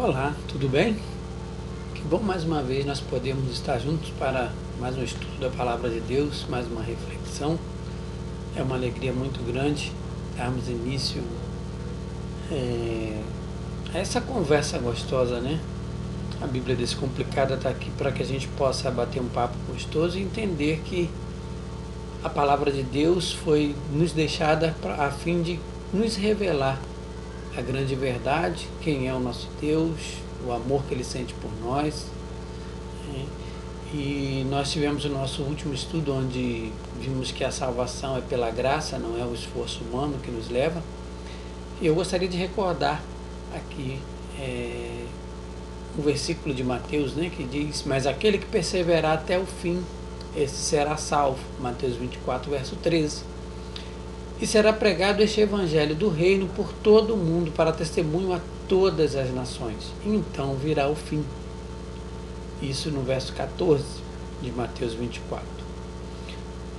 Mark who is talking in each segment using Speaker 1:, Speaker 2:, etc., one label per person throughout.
Speaker 1: Olá, tudo bem? Que bom mais uma vez nós podemos estar juntos para mais um estudo da Palavra de Deus, mais uma reflexão. É uma alegria muito grande darmos início a essa conversa gostosa, né? A Bíblia Descomplicada está aqui para que a gente possa bater um papo gostoso e entender que a Palavra de Deus foi nos deixada a fim de nos revelar a grande verdade, quem é o nosso Deus, o amor que Ele sente por nós. E nós tivemos o nosso último estudo onde vimos que a salvação é pela graça, não é o esforço humano que nos leva. E eu gostaria de recordar aqui um versículo de Mateus, né, que diz: mas aquele que perseverar até o fim, esse será salvo. Mateus 24, verso 13. E será pregado este evangelho do reino por todo o mundo para testemunho a todas as nações. E então virá o fim. Isso no verso 14 de Mateus 24.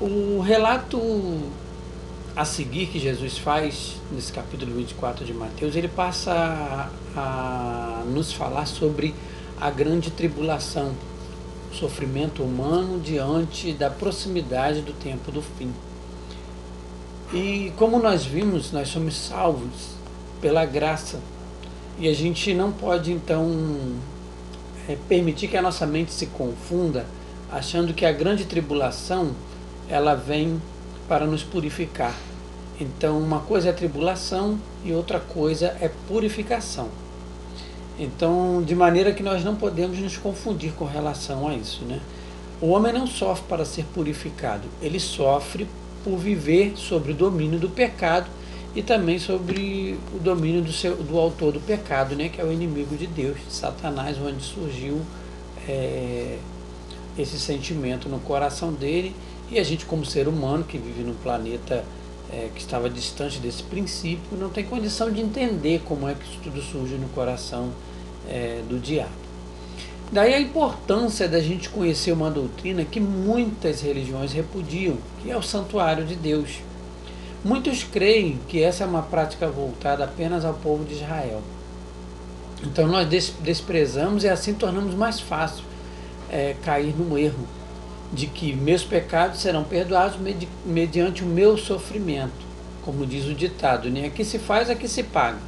Speaker 1: O relato a seguir que Jesus faz nesse capítulo 24 de Mateus, ele passa a nos falar sobre a grande tribulação, o sofrimento humano diante da proximidade do tempo do fim. E como nós vimos, nós somos salvos pela graça. E a gente não pode, então, permitir que a nossa mente se confunda, achando que a grande tribulação, ela vem para nos purificar. Então, uma coisa é tribulação e outra coisa é purificação. Então, de maneira que nós não podemos nos confundir com relação a isso, né? O homem não sofre para ser purificado, ele sofre por viver sobre o domínio do pecado e também sobre o domínio do autor do pecado, né, que é o inimigo de Deus, Satanás, onde surgiu esse sentimento no coração dele. E a gente, como ser humano que vive num planeta que estava distante desse princípio, não tem condição de entender como é que isso tudo surge no coração do diabo. Daí a importância da gente conhecer uma doutrina que muitas religiões repudiam, que é o santuário de Deus. Muitos creem que essa é uma prática voltada apenas ao povo de Israel. Então nós desprezamos e assim tornamos mais fácil cair no erro de que meus pecados serão perdoados mediante o meu sofrimento. Como diz o ditado, né? Aqui se faz, aqui se paga.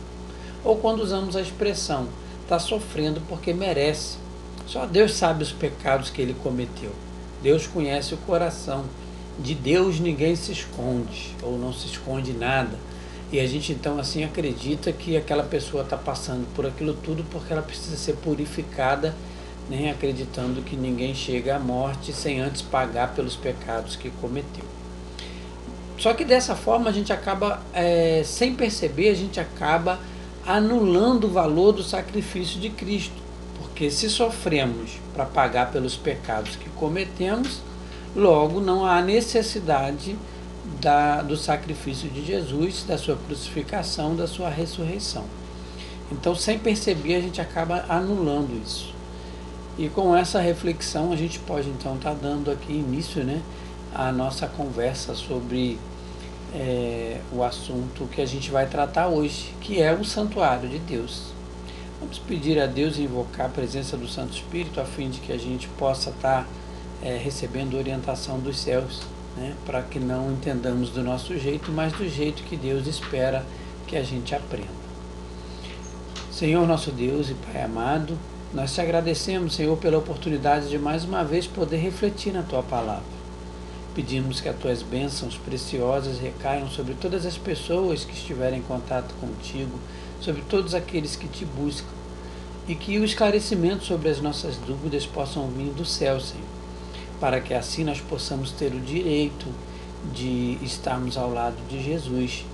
Speaker 1: Ou quando usamos a expressão, está sofrendo porque merece. Só Deus sabe os pecados que ele cometeu. Deus conhece o coração. De Deus ninguém se esconde, ou não se esconde nada. E a gente então assim acredita que aquela pessoa está passando por aquilo tudo porque ela precisa ser purificada, né? Acreditando que ninguém chega à morte sem antes pagar pelos pecados que cometeu. Só que dessa forma a gente acaba, sem perceber, a gente acaba anulando o valor do sacrifício de Cristo. Porque se sofremos para pagar pelos pecados que cometemos, logo não há necessidade do sacrifício de Jesus, da sua crucificação, da sua ressurreição. Então, sem perceber, a gente acaba anulando isso. E com essa reflexão, a gente pode então estar dando aqui início, né, à nossa conversa sobre o assunto que a gente vai tratar hoje, que é o santuário de Deus. Vamos pedir a Deus e invocar a presença do Santo Espírito a fim de que a gente possa estar recebendo orientação dos céus, né, para que não entendamos do nosso jeito, mas do jeito que Deus espera que a gente aprenda. Senhor nosso Deus e Pai amado, nós te agradecemos, Senhor, pela oportunidade de mais uma vez poder refletir na Tua Palavra. Pedimos que as Tuas bênçãos preciosas recaiam sobre todas as pessoas que estiverem em contato contigo, sobre todos aqueles que te buscam, e que o esclarecimento sobre as nossas dúvidas possam vir do céu, Senhor, para que assim nós possamos ter o direito de estarmos ao lado de Jesus,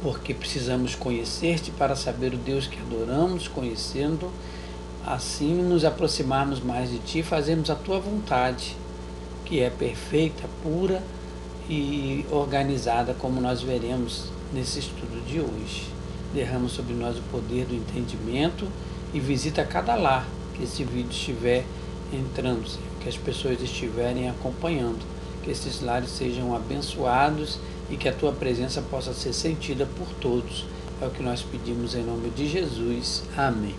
Speaker 1: porque precisamos conhecer-te para saber o Deus que adoramos, conhecendo, assim nos aproximarmos mais de ti, fazemos a tua vontade, que é perfeita, pura e organizada, como nós veremos nesse estudo de hoje. Derrama sobre nós o poder do entendimento e visita cada lar que esse vídeo estiver entrando, Senhor, que as pessoas estiverem acompanhando, que esses lares sejam abençoados e que a Tua presença possa ser sentida por todos. É o que nós pedimos em nome de Jesus. Amém.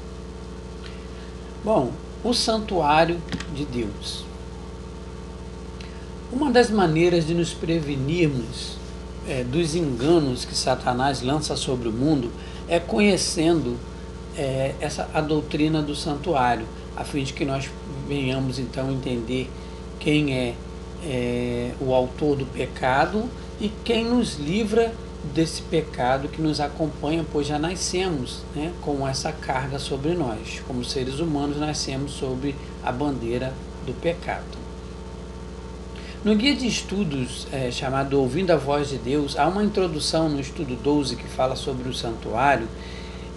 Speaker 1: Bom, o santuário de Deus. Uma das maneiras de nos prevenirmos dos enganos que Satanás lança sobre o mundo é conhecendo a doutrina do santuário, a fim de que nós venhamos então entender quem é o autor do pecado e quem nos livra desse pecado que nos acompanha, pois já nascemos, né, com essa carga sobre nós. Como seres humanos, nascemos sob a bandeira do pecado. No guia de estudos chamado Ouvindo a Voz de Deus, há uma introdução no estudo 12 que fala sobre o santuário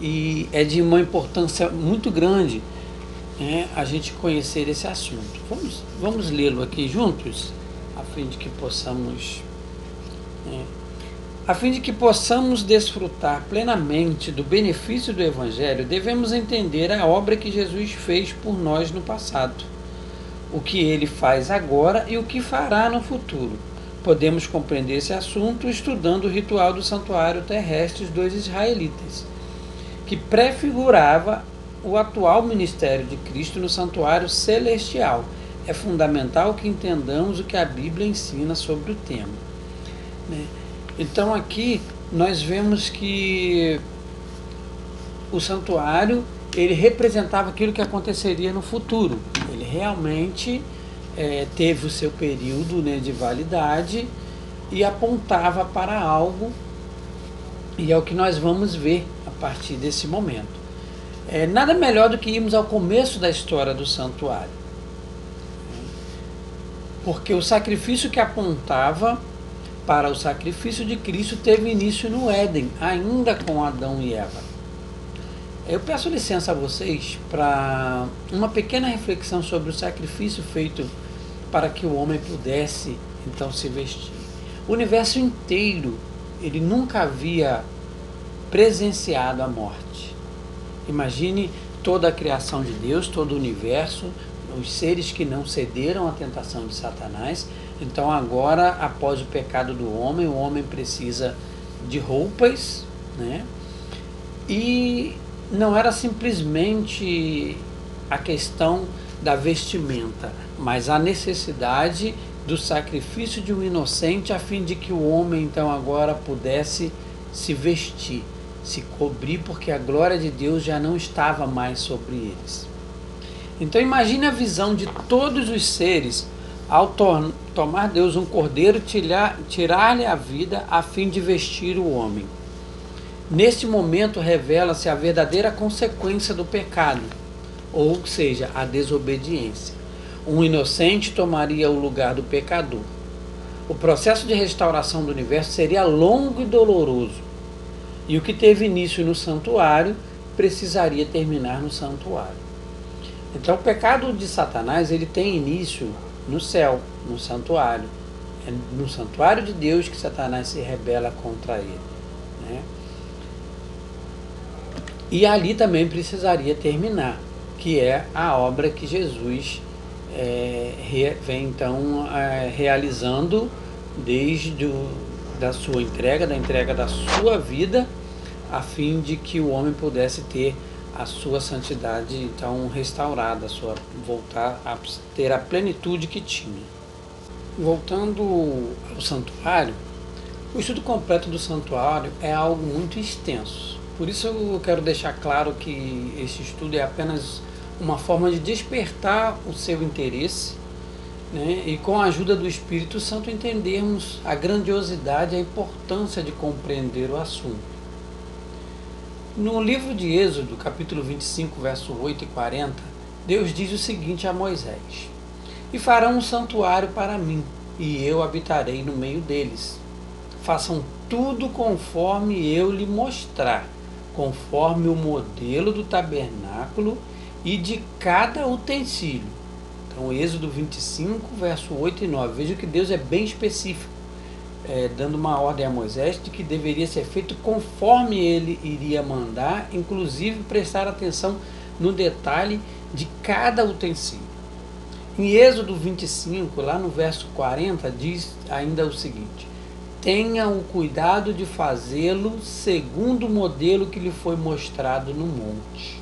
Speaker 1: e é de uma importância muito grande a gente conhecer esse assunto. Vamos lê-lo aqui juntos, a fim de que possamos desfrutar plenamente do benefício do Evangelho. Devemos entender a obra que Jesus fez por nós no passado, o que ele faz agora e o que fará no futuro. Podemos compreender esse assunto estudando o ritual do santuário terrestre dos israelitas, que prefigurava o atual ministério de Cristo no santuário celestial. É fundamental que entendamos o que a Bíblia ensina sobre o tema. Então aqui nós vemos que o santuário ele representava aquilo que aconteceria no futuro. Ele realmente teve o seu período de validade e apontava para algo, e é o que nós vamos ver a partir desse momento. Nada melhor do que irmos ao começo da história do santuário, porque o sacrifício que apontava para o sacrifício de Cristo teve início no Éden, ainda com Adão e Eva. Eu peço licença a vocês para uma pequena reflexão sobre o sacrifício feito para que o homem pudesse então se vestir. O universo inteiro, ele nunca havia presenciado a morte. Imagine toda a criação de Deus, todo o universo, os seres que não cederam à tentação de Satanás. Então agora, após o pecado do homem, o homem precisa de roupas, E não era simplesmente a questão da vestimenta, mas a necessidade do sacrifício de um inocente, a fim de que o homem então agora pudesse se vestir, se cobrir, porque a glória de Deus já não estava mais sobre eles. Então imagine a visão de todos os seres ao tomar Deus um cordeiro, tirar-lhe a vida a fim de vestir o homem. Neste momento revela-se a verdadeira consequência do pecado, ou seja, a desobediência. Um inocente tomaria o lugar do pecador. O processo de restauração do universo seria longo e doloroso, e o que teve início no santuário precisaria terminar no santuário. Então o pecado de Satanás ele tem início no céu, no santuário. É no santuário de Deus que Satanás se rebela contra ele. E ali também precisaria terminar, que é a obra que Jesus vem então realizando desde da sua entrega, da entrega da sua vida, a fim de que o homem pudesse ter a sua santidade então restaurada, voltar a ter a plenitude que tinha. Voltando ao santuário, o estudo completo do santuário é algo muito extenso. Por isso eu quero deixar claro que esse estudo é apenas uma forma de despertar o seu interesse, e com a ajuda do Espírito Santo entendermos a grandiosidade e a importância de compreender o assunto. No livro de Êxodo, capítulo 25, verso 8 e 40, Deus diz o seguinte a Moisés: "E farão um santuário para mim, e eu habitarei no meio deles. Façam tudo conforme eu lhe mostrar, conforme o modelo do tabernáculo e de cada utensílio." Então, Êxodo 25, verso 8 e 9. Veja que Deus é bem específico, dando uma ordem a Moisés de que deveria ser feito conforme ele iria mandar, inclusive prestar atenção no detalhe de cada utensílio. Em Êxodo 25, lá no verso 40, diz ainda o seguinte: "Tenha o cuidado de fazê-lo segundo o modelo que lhe foi mostrado no monte."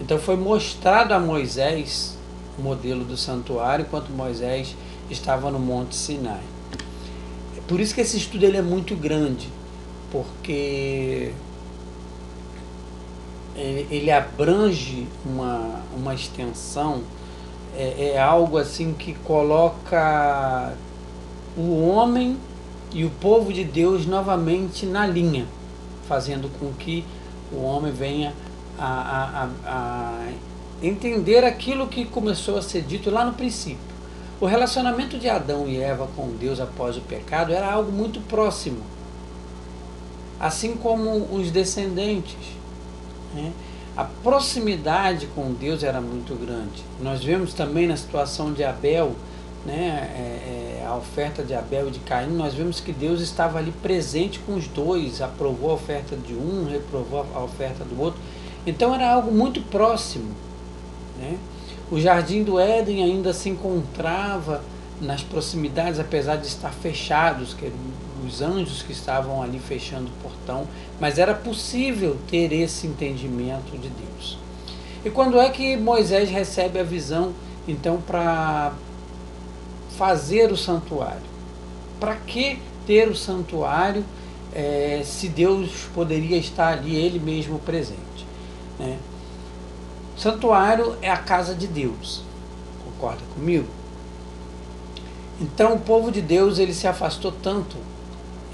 Speaker 1: Então foi mostrado a Moisés o modelo do santuário enquanto Moisés estava no Monte Sinai. Por isso que esse estudo ele é muito grande, porque ele abrange uma extensão, é algo assim que coloca o homem e o povo de Deus novamente na linha, fazendo com que o homem venha a entender aquilo que começou a ser dito lá no princípio. O relacionamento de Adão e Eva com Deus após o pecado era algo muito próximo, assim como os descendentes, né? A proximidade com Deus era muito grande. Nós vemos também na situação de Abel, né, a oferta de Abel e de Caim, nós vemos que Deus estava ali presente com os dois, aprovou a oferta de um, reprovou a oferta do outro. Então era algo muito próximo, né? O Jardim do Éden ainda se encontrava nas proximidades, apesar de estar fechados, que eram os anjos que estavam ali fechando o portão, mas era possível ter esse entendimento de Deus. E quando é que Moisés recebe a visão, então, para fazer o santuário? Para que ter o santuário se Deus poderia estar ali, Ele mesmo presente, né? Santuário é a casa de Deus, concorda comigo? Então o povo de Deus ele se afastou tanto,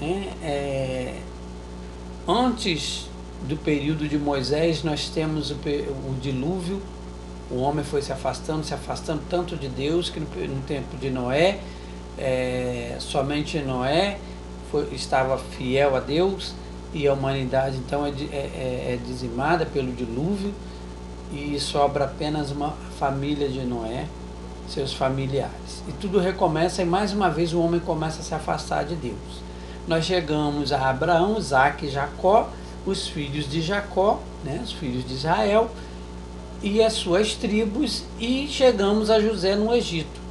Speaker 1: né? Antes do período de Moisés nós temos o dilúvio, o homem foi se afastando tanto de Deus que no tempo de Noé, somente Noé estava fiel a Deus e a humanidade então é dizimada pelo dilúvio. E sobra apenas uma família de Noé, seus familiares. E tudo recomeça e mais uma vez o homem começa a se afastar de Deus. Nós chegamos a Abraão, Isaque e Jacó, os filhos de Jacó, né, os filhos de Israel, e as suas tribos, e chegamos a José no Egito.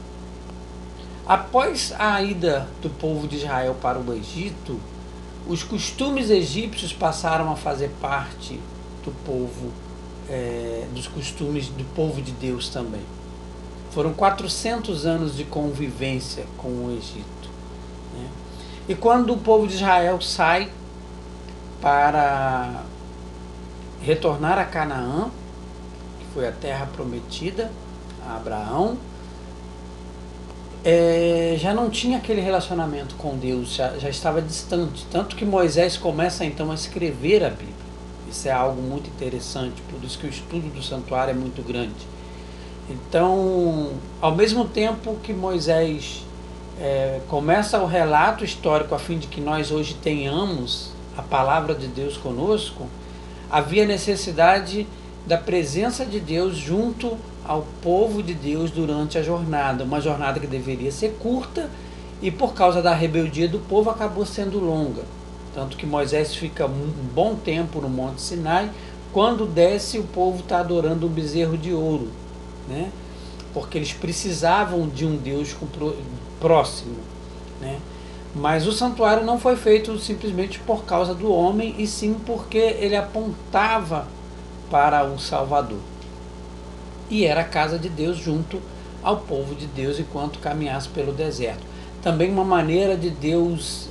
Speaker 1: Após a ida do povo de Israel para o Egito, os costumes egípcios passaram a fazer parte do povo dos costumes do povo de Deus também. Foram 400 anos de convivência com o Egito, né? E quando o povo de Israel sai para retornar a Canaã, que foi a terra prometida a Abraão, já não tinha aquele relacionamento com Deus, já estava distante, tanto que Moisés começa então a escrever a Bíblia. Isso é algo muito interessante, por isso que o estudo do santuário é muito grande. Então, ao mesmo tempo que Moisés começa o relato histórico a fim de que nós hoje tenhamos a palavra de Deus conosco, havia necessidade da presença de Deus junto ao povo de Deus durante a jornada, uma jornada que deveria ser curta e por causa da rebeldia do povo acabou sendo longa. Tanto que Moisés fica um bom tempo no Monte Sinai, quando desce o povo está adorando um bezerro de ouro, né? Porque eles precisavam de um Deus próximo, né? Mas o santuário não foi feito simplesmente por causa do homem, e sim porque ele apontava para o Salvador. E era a casa de Deus junto ao povo de Deus enquanto caminhasse pelo deserto. Também uma maneira de Deus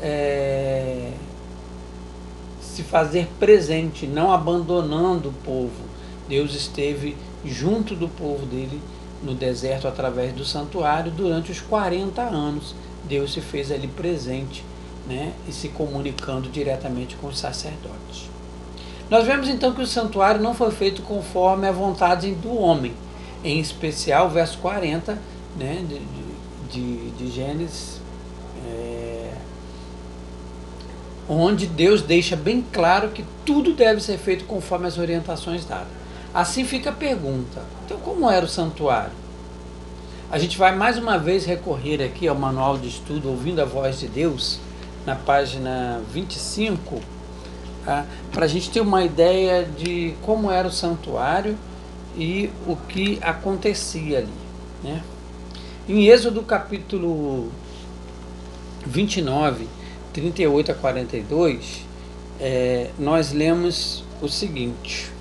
Speaker 1: se fazer presente, não abandonando o povo. Deus esteve junto do povo dele no deserto através do santuário durante os 40 anos. Deus se fez ali presente, né, e se comunicando diretamente com os sacerdotes. Nós vemos então que o santuário não foi feito conforme a vontade do homem, em especial o verso 40, né, de Gênesis, onde Deus deixa bem claro que tudo deve ser feito conforme as orientações dadas. Assim fica a pergunta, então como era o santuário? A gente vai mais uma vez recorrer aqui ao manual de estudo Ouvindo a Voz de Deus, na página 25, tá? Para a gente ter uma ideia de como era o santuário e o que acontecia ali, né? Em Êxodo capítulo 29, 38 a 42, nós lemos o seguinte: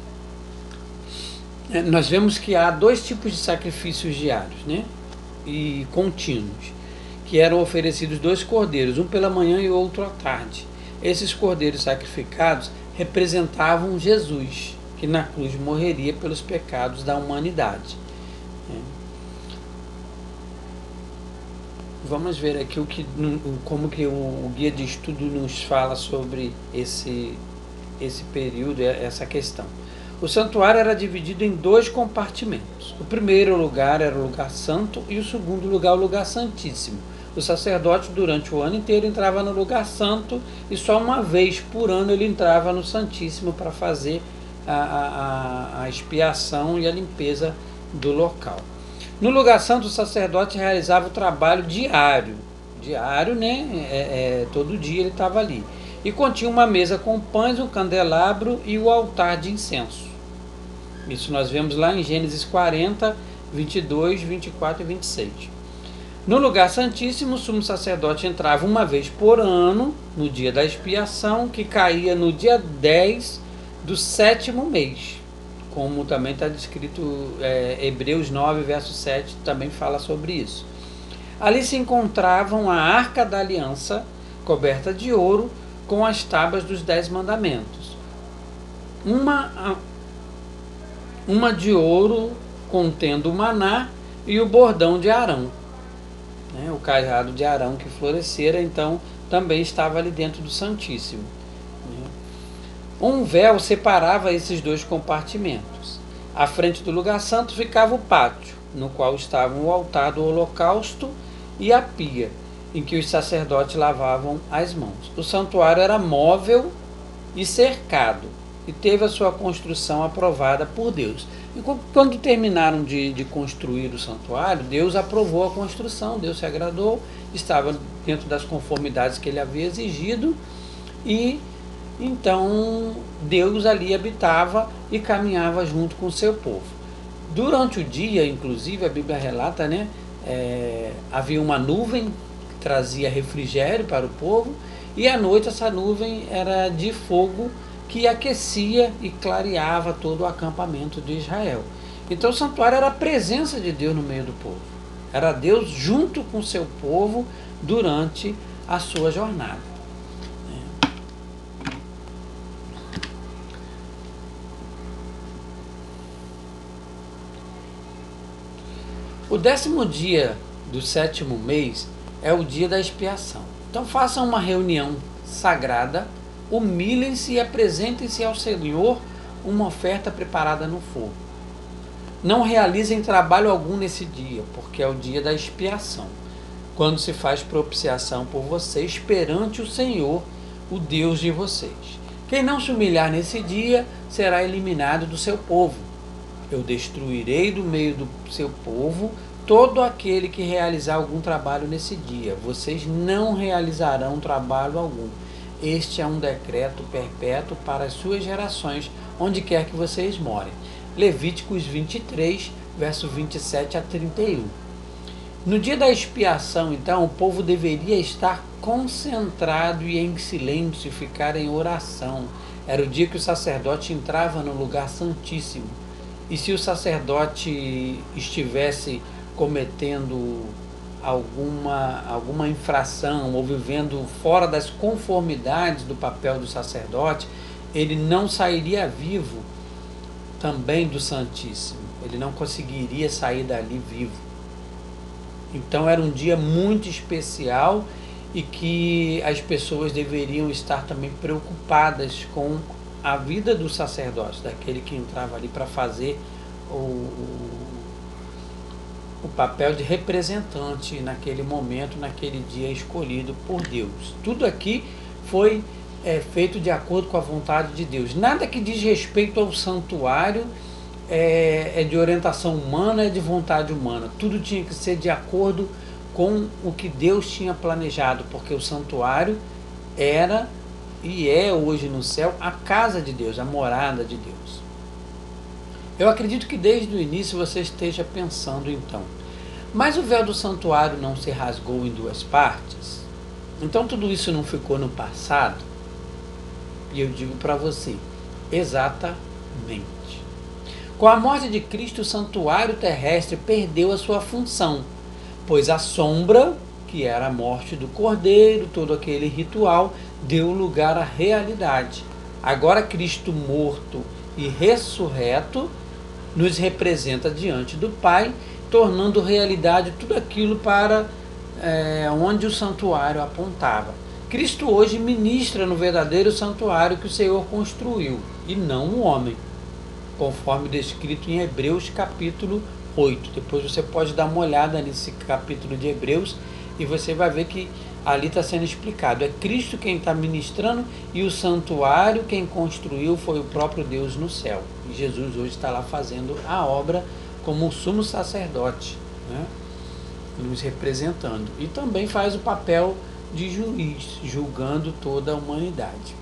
Speaker 1: Nós vemos que há dois tipos de sacrifícios diários, né? E contínuos, que eram oferecidos dois cordeiros, um pela manhã e outro à tarde. Esses cordeiros sacrificados representavam Jesus, que na cruz morreria pelos pecados da humanidade. Vamos ver aqui como que o guia de estudo nos fala sobre esse período, essa questão. O santuário era dividido em dois compartimentos. O primeiro lugar era o lugar santo e o segundo lugar o lugar santíssimo. O sacerdote durante o ano inteiro entrava no lugar santo e só uma vez por ano ele entrava no santíssimo para fazer a expiação e a limpeza do local. No lugar santo, o sacerdote realizava o trabalho diário, né? Todo dia ele estava ali. E continha uma mesa com pães, um candelabro e o altar de incenso. Isso nós vemos lá em Gênesis 40, 22, 24 e 26. No lugar santíssimo, o sumo sacerdote entrava uma vez por ano, no dia da expiação, que caía no dia 10 do 7º mês. Como também está descrito Hebreus 9, verso 7, também fala sobre isso. Ali se encontravam a Arca da Aliança, coberta de ouro, com as tábuas dos 10 mandamentos. Uma de ouro contendo o maná e o bordão de Arão. O cajado de Arão que florescera, então, também estava ali dentro do Santíssimo. Um véu separava esses dois compartimentos. À frente do lugar santo ficava o pátio, no qual estavam o altar do holocausto e a pia, em que os sacerdotes lavavam as mãos. O santuário era móvel e cercado, e teve a sua construção aprovada por Deus. E quando terminaram de construir o santuário, Deus aprovou a construção, Deus se agradou, estava dentro das conformidades que ele havia exigido, e então Deus ali habitava e caminhava junto com o seu povo. Durante o dia, inclusive, a Bíblia relata, havia uma nuvem que trazia refrigério para o povo, e à noite essa nuvem era de fogo que aquecia e clareava todo o acampamento de Israel. Então o santuário era a presença de Deus no meio do povo. Era Deus junto com o seu povo durante a sua jornada. O 10º dia do 7º mês é o dia da expiação. Então façam uma reunião sagrada, humilhem-se e apresentem-se ao Senhor uma oferta preparada no fogo. Não realizem trabalho algum nesse dia, porque é o dia da expiação, quando se faz propiciação por vocês perante o Senhor, o Deus de vocês. Quem não se humilhar nesse dia será eliminado do seu povo. Eu destruirei do meio do seu povo todo aquele que realizar algum trabalho nesse dia. Vocês não realizarão trabalho algum. Este é um decreto perpétuo para as suas gerações, onde quer que vocês morem. Levíticos 23, verso 27 a 31. No dia da expiação, então, o povo deveria estar concentrado e em silêncio e ficar em oração. Era o dia que o sacerdote entrava no lugar santíssimo. E se o sacerdote estivesse cometendo alguma infração ou vivendo fora das conformidades do papel do sacerdote, ele não sairia vivo também do Santíssimo. Ele não conseguiria sair dali vivo. Então era um dia muito especial e que as pessoas deveriam estar também preocupadas com a vida do sacerdote, daquele que entrava ali para fazer o papel de representante naquele momento, naquele dia escolhido por Deus. Tudo aqui foi feito de acordo com a vontade de Deus. Nada que diz respeito ao santuário é de orientação humana, é de vontade humana. Tudo tinha que ser de acordo com o que Deus tinha planejado, porque o santuário era e é hoje no céu a casa de Deus, a morada de Deus. Eu acredito que desde o início você esteja pensando então, mas o véu do santuário não se rasgou em duas partes? Então tudo isso não ficou no passado? E eu digo para você, exatamente. Com a morte de Cristo, o santuário terrestre perdeu a sua função, pois a sombra, que era a morte do Cordeiro, todo aquele ritual, deu lugar à realidade. Agora Cristo morto e ressurreto nos representa diante do Pai, tornando realidade tudo aquilo para onde o santuário apontava. Cristo hoje ministra no verdadeiro santuário que o Senhor construiu, e não o homem, conforme descrito em Hebreus capítulo 8. Depois você pode dar uma olhada nesse capítulo de Hebreus e você vai ver que ali está sendo explicado. É Cristo quem está ministrando e o santuário quem construiu foi o próprio Deus no céu. E Jesus hoje está lá fazendo a obra como o sumo sacerdote, né? Nos representando. E também faz o papel de juiz, julgando toda a humanidade.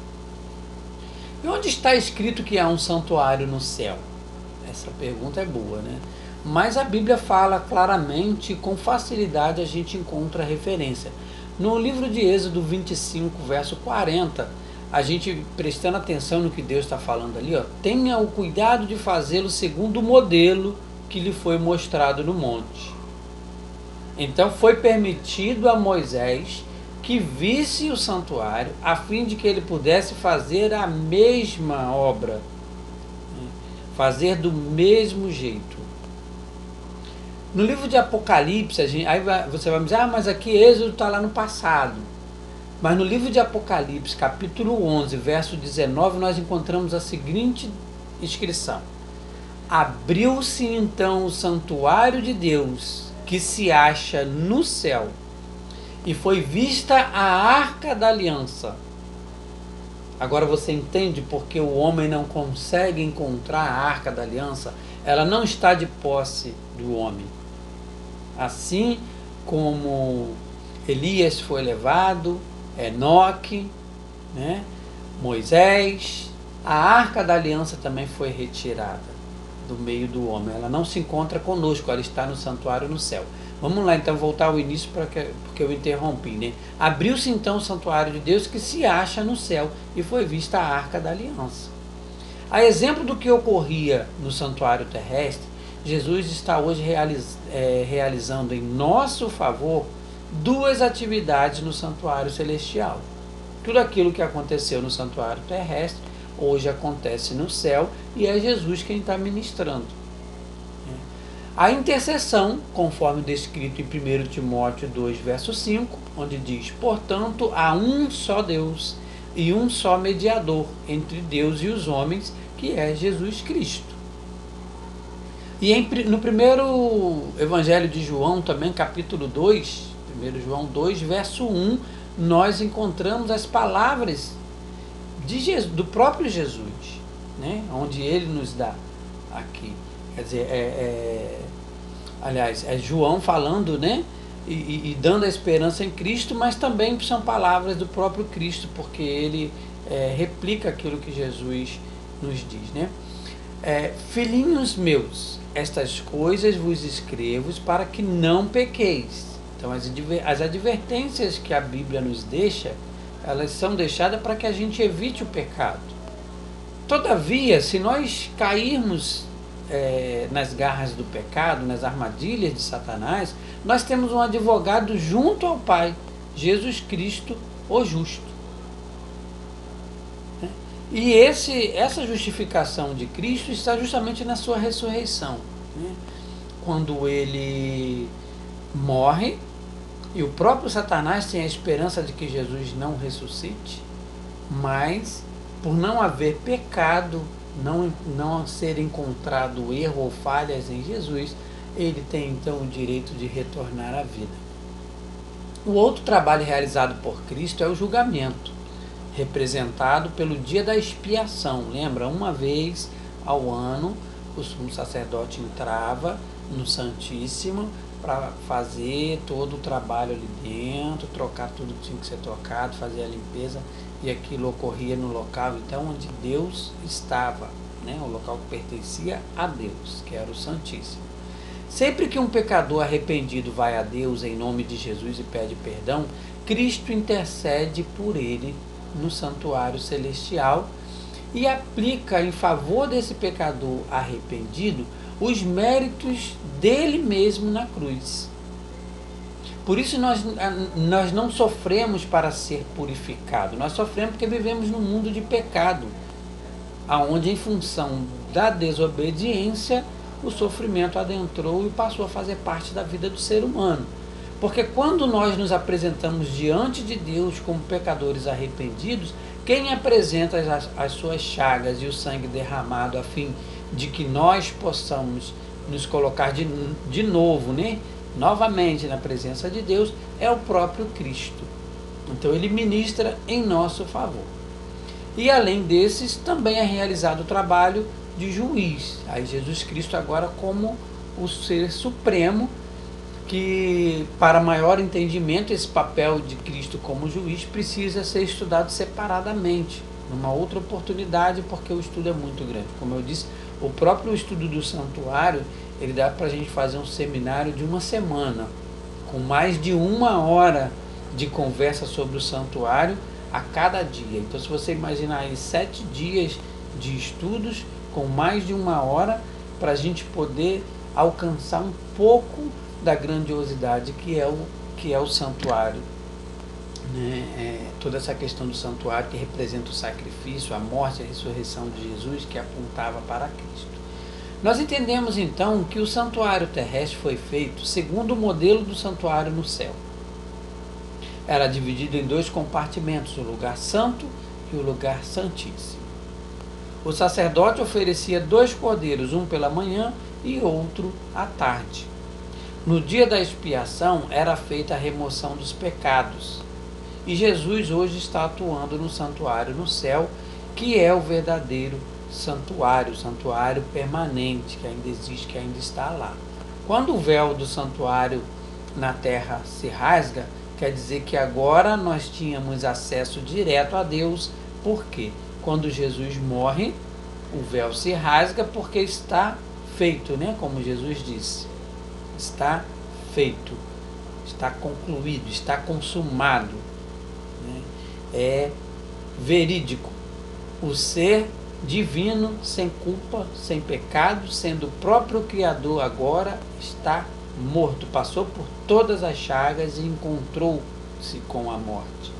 Speaker 1: E onde está escrito que há um santuário no céu? Essa pergunta é boa, né? Mas a Bíblia fala claramente, com facilidade a gente encontra a referência. No livro de Êxodo 25, verso 40, a gente prestando atenção no que Deus está falando ali, ó, tenha o cuidado de fazê-lo segundo o modelo que lhe foi mostrado no monte. Então foi permitido a Moisés que visse o santuário, a fim de que ele pudesse fazer a mesma obra, fazer do mesmo jeito. No livro de Apocalipse, aí você vai me dizer, mas aqui Êxodo está lá no passado. Mas no livro de Apocalipse, capítulo 11, verso 19, nós encontramos a seguinte inscrição: abriu-se então o santuário de Deus, que se acha no céu, e foi vista a arca da aliança. Agora você entende porque o homem não consegue encontrar a arca da aliança? Ela não está de posse do homem. Assim como Elias foi levado, Enoque, né, Moisés, a arca da aliança também foi retirada do meio do homem. Ela não se encontra conosco, ela está no santuário no céu. Vamos lá então voltar ao início porque eu interrompi, né? Abriu-se então o santuário de Deus que se acha no céu e foi vista a arca da aliança. A exemplo do que ocorria no santuário terrestre, Jesus está hoje realizando em nosso favor duas atividades no santuário celestial. Tudo aquilo que aconteceu no santuário terrestre hoje acontece no céu e é Jesus quem está ministrando. A intercessão, conforme descrito em 1 Timóteo 2, verso 5, onde diz: portanto, há um só Deus e um só mediador entre Deus e os homens, que é Jesus Cristo. E no primeiro Evangelho de João, também capítulo 2, 1 João 2, verso 1, nós encontramos as palavras de Jesus, do próprio Jesus, né? Onde ele nos dá aqui. Quer dizer, aliás, é João falando, né? E dando a esperança em Cristo, mas também são palavras do próprio Cristo, porque ele replica aquilo que Jesus nos diz, né? Filhinhos meus, estas coisas vos escrevo para que não pequeis. Então as advertências que a Bíblia nos deixa, elas são deixadas para que a gente evite o pecado. Todavia, se nós cairmos nas garras do pecado, nas armadilhas de Satanás, nós temos um advogado junto ao Pai, Jesus Cristo, o justo. E essa justificação de Cristo está justamente na sua ressurreição, né? Quando ele morre, e o próprio Satanás tem a esperança de que Jesus não ressuscite, mas por não haver pecado, não ser encontrado erro ou falhas em Jesus, ele tem então o direito de retornar à vida. O outro trabalho realizado por Cristo é o julgamento, representado pelo dia da expiação. Lembra? Uma vez ao ano, o sumo sacerdote entrava no Santíssimo para fazer todo o trabalho ali dentro, trocar tudo que tinha que ser trocado, fazer a limpeza, e aquilo ocorria no local então onde Deus estava, né? O local que pertencia a Deus, que era o Santíssimo. Sempre que um pecador arrependido vai a Deus em nome de Jesus e pede perdão, Cristo intercede por ele no santuário celestial e aplica em favor desse pecador arrependido os méritos dele mesmo na cruz. Por isso nós não sofremos para ser purificado, nós sofremos porque vivemos num mundo de pecado, aonde em função da desobediência o sofrimento adentrou e passou a fazer parte da vida do ser humano. Porque quando nós nos apresentamos diante de Deus como pecadores arrependidos, quem apresenta as suas chagas e o sangue derramado a fim de que nós possamos nos colocar de novo, né? Novamente na presença de Deus, é o próprio Cristo. Então ele ministra em nosso favor. E além desses, também é realizado o trabalho de juiz. Aí Jesus Cristo agora como o ser supremo, que para maior entendimento esse papel de Cristo como juiz precisa ser estudado separadamente, numa outra oportunidade, porque o estudo é muito grande. Como eu disse, o próprio estudo do santuário, ele dá para a gente fazer um seminário de uma semana, com mais de 1 hora de conversa sobre o santuário a cada dia. Então, se você imaginar aí 7 dias de estudos, com mais de 1 hora, para a gente poder alcançar um pouco da grandiosidade que é o santuário, né? Toda essa questão do santuário que representa o sacrifício, a morte e a ressurreição de Jesus, que apontava para Cristo. Nós entendemos então que o santuário terrestre foi feito segundo o modelo do santuário no céu. Era dividido em 2 compartimentos, o lugar santo e o lugar santíssimo. O sacerdote oferecia 2 cordeiros, um pela manhã e outro à tarde. No dia da expiação era feita a remoção dos pecados. E Jesus hoje está atuando no santuário no céu, que é o verdadeiro santuário, o santuário permanente, que ainda existe, que ainda está lá. Quando o véu do santuário na terra se rasga, quer dizer que agora nós tínhamos acesso direto a Deus. Por quê? Quando Jesus morre, o véu se rasga porque está feito, né? Como Jesus disse. Está feito, está concluído, está consumado, né? É verídico. O ser divino, sem culpa, sem pecado, sendo o próprio Criador agora, está morto, passou por todas as chagas e encontrou-se com a morte.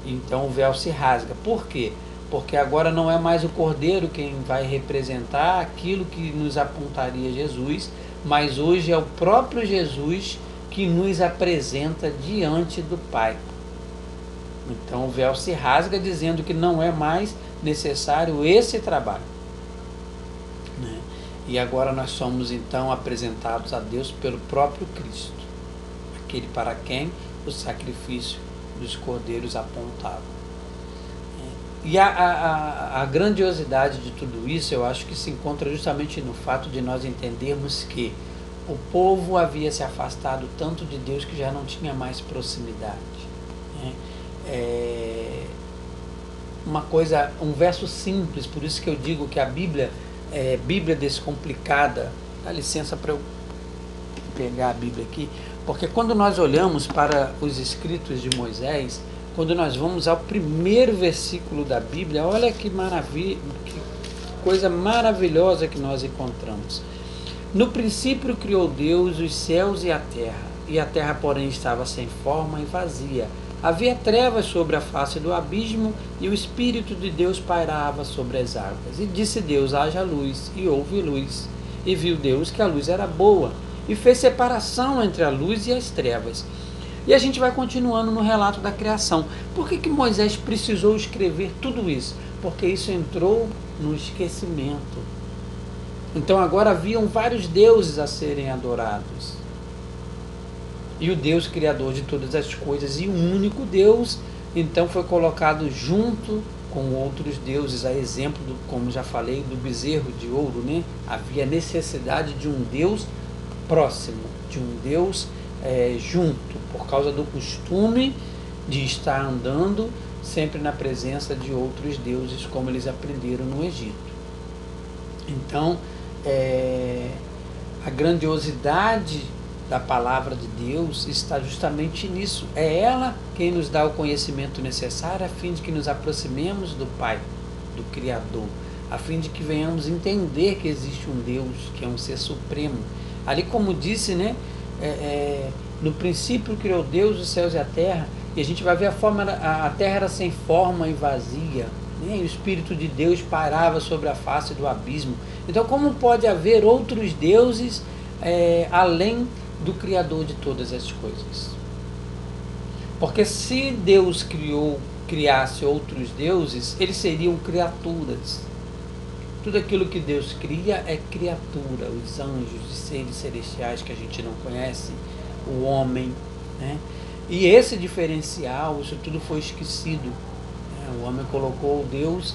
Speaker 1: Então o véu se rasga. Por quê? Porque agora não é mais o Cordeiro quem vai representar aquilo que nos apontaria Jesus, mas hoje é o próprio Jesus que nos apresenta diante do Pai. Então o véu se rasga, dizendo que não é mais necessário esse trabalho, né? E agora nós somos então apresentados a Deus pelo próprio Cristo, aquele para quem o sacrifício dos cordeiros apontava. E a grandiosidade de tudo isso, eu acho que se encontra justamente no fato de nós entendermos que o povo havia se afastado tanto de Deus que já não tinha mais proximidade, né? Um verso simples, por isso que eu digo que a Bíblia é Bíblia descomplicada. Dá licença para eu pegar a Bíblia aqui, porque quando nós olhamos para os escritos de Moisés, quando nós vamos ao primeiro versículo da Bíblia, olha que maravilha, que coisa maravilhosa que nós encontramos. No princípio criou Deus os céus e a terra, porém, estava sem forma e vazia. Havia trevas sobre a face do abismo, e o Espírito de Deus pairava sobre as águas. E disse Deus: haja luz, e houve luz. E viu Deus que a luz era boa, e fez separação entre a luz e as trevas. E a gente vai continuando no relato da criação. Por que Moisés precisou escrever tudo isso? Porque isso entrou no esquecimento. Então agora haviam vários deuses a serem adorados. E o Deus criador de todas as coisas e o único Deus, então foi colocado junto com outros deuses, a exemplo, como já falei, do bezerro de ouro, né? Havia necessidade de um Deus próximo, de um Deus junto, por causa do costume de estar andando sempre na presença de outros deuses, como eles aprenderam no Egito. Então, a grandiosidade da palavra de Deus está justamente nisso. É ela quem nos dá o conhecimento necessário a fim de que nos aproximemos do Pai. do Criador, a fim de que venhamos entender que existe um Deus, que é um ser supremo. Ali, como disse, né, no princípio criou Deus os céus e a terra, e a gente vai ver a terra era sem forma e vazia, né, e o Espírito de Deus pairava sobre a face do abismo. Então, como pode haver outros deuses além do Criador de todas as coisas? Porque se Deus criasse outros deuses, eles seriam criaturas. Tudo aquilo que Deus cria é criatura, os anjos, os seres celestiais que a gente não conhece, o homem, né? E esse diferencial, isso tudo foi esquecido, né? O homem colocou Deus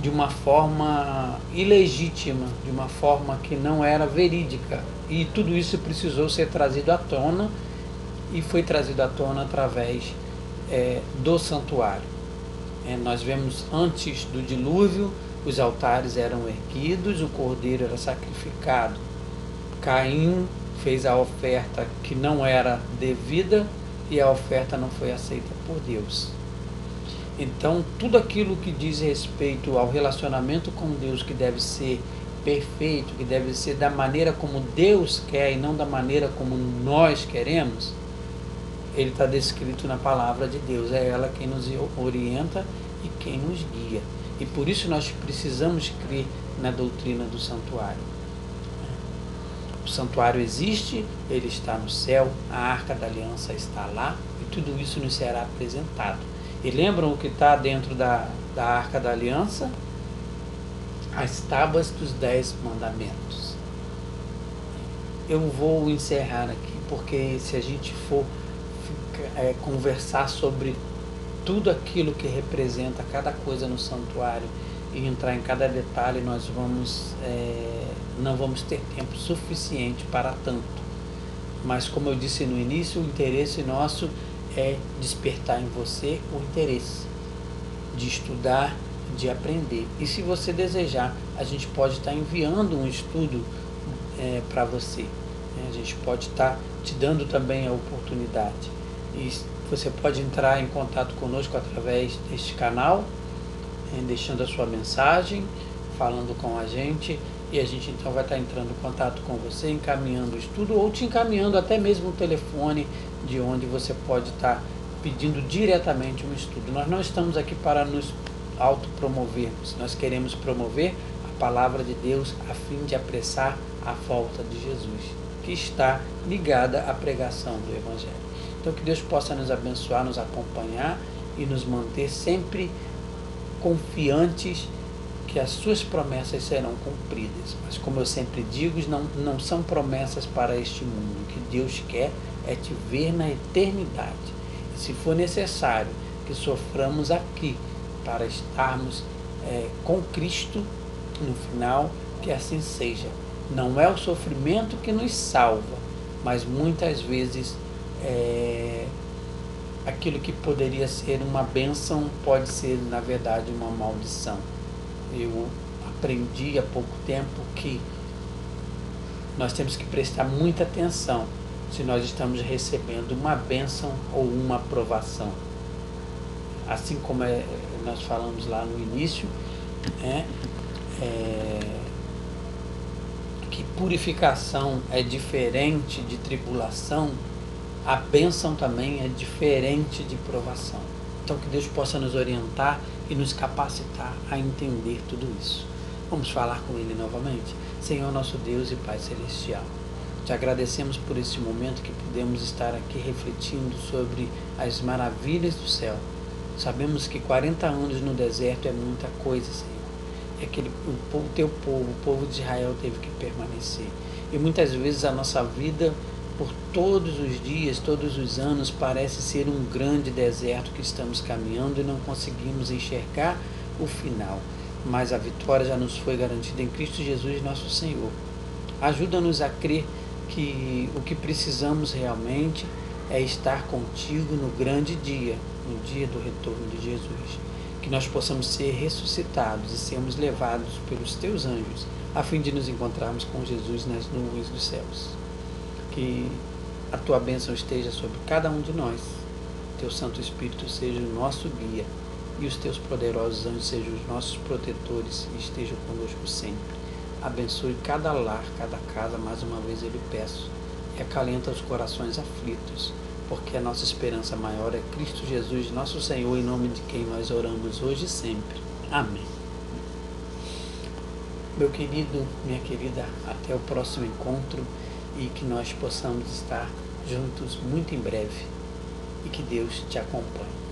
Speaker 1: de uma forma ilegítima, de uma forma que não era verídica. E tudo isso precisou ser trazido à tona, e foi trazido à tona através do santuário. Nós vemos antes do dilúvio, os altares eram erguidos, o cordeiro era sacrificado. Caim fez a oferta que não era devida e a oferta não foi aceita por Deus. Então, tudo aquilo que diz respeito ao relacionamento com Deus, que deve ser perfeito, que deve ser da maneira como Deus quer e não da maneira como nós queremos, ele está descrito na palavra de Deus. É ela quem nos orienta e quem nos guia. E por isso nós precisamos crer na doutrina do santuário. O santuário existe, ele está no céu, a Arca da Aliança está lá, e tudo isso nos será apresentado. E lembram o que está dentro da Arca da Aliança? As tábuas dos 10 mandamentos. Eu vou encerrar aqui, porque se a gente for conversar sobre tudo aquilo que representa cada coisa no santuário e entrar em cada detalhe, nós não vamos ter tempo suficiente para tanto. Mas, como eu disse no início, o interesse nosso é despertar em você o interesse de estudar, de aprender. E se você desejar, a gente pode estar enviando um estudo para você. A gente pode estar te dando também a oportunidade. E você pode entrar em contato conosco através deste canal, deixando a sua mensagem, falando com a gente, e a gente então vai estar entrando em contato com você, encaminhando o estudo, ou te encaminhando até mesmo o telefone de onde você pode estar pedindo diretamente um estudo. Nós não estamos aqui para nos autopromovermos, nós queremos promover a palavra de Deus a fim de apressar a volta de Jesus, que está ligada à pregação do Evangelho. Então, que Deus possa nos abençoar, nos acompanhar e nos manter sempre confiantes que as suas promessas serão cumpridas. Mas, como eu sempre digo, não são promessas para este mundo. O que Deus quer é te ver na eternidade. E se for necessário que soframos aqui para estarmos com Cristo no final, que assim seja. Não é o sofrimento que nos salva, mas muitas vezes aquilo que poderia ser uma bênção pode ser, na verdade, uma maldição. Eu aprendi há pouco tempo que nós temos que prestar muita atenção se nós estamos recebendo uma bênção ou uma aprovação. Assim como nós falamos lá no início, que purificação é diferente de tribulação, a bênção também é diferente de provação. Então, que Deus possa nos orientar e nos capacitar a entender tudo isso. Vamos falar com Ele novamente? Senhor, nosso Deus e Pai Celestial, te agradecemos por esse momento que pudemos estar aqui refletindo sobre as maravilhas do céu. Sabemos que 40 anos no deserto é muita coisa, Senhor. O teu povo, o povo de Israel, teve que permanecer. E muitas vezes a nossa vida, por todos os dias, todos os anos, parece ser um grande deserto que estamos caminhando e não conseguimos enxergar o final. Mas a vitória já nos foi garantida em Cristo Jesus, nosso Senhor. Ajuda-nos a crer que o que precisamos realmente é estar contigo no grande dia, no dia do retorno de Jesus. Que nós possamos ser ressuscitados e sermos levados pelos teus anjos, a fim de nos encontrarmos com Jesus nas nuvens dos céus. Que a tua bênção esteja sobre cada um de nós. Teu Santo Espírito seja o nosso guia e os teus poderosos anjos sejam os nossos protetores e estejam conosco sempre. Abençoe cada lar, cada casa, mais uma vez eu lhe peço, e acalenta os corações aflitos, porque a nossa esperança maior é Cristo Jesus, nosso Senhor, em nome de quem nós oramos hoje e sempre. Amém. Meu querido, minha querida, até o próximo encontro e que nós possamos estar juntos muito em breve e que Deus te acompanhe.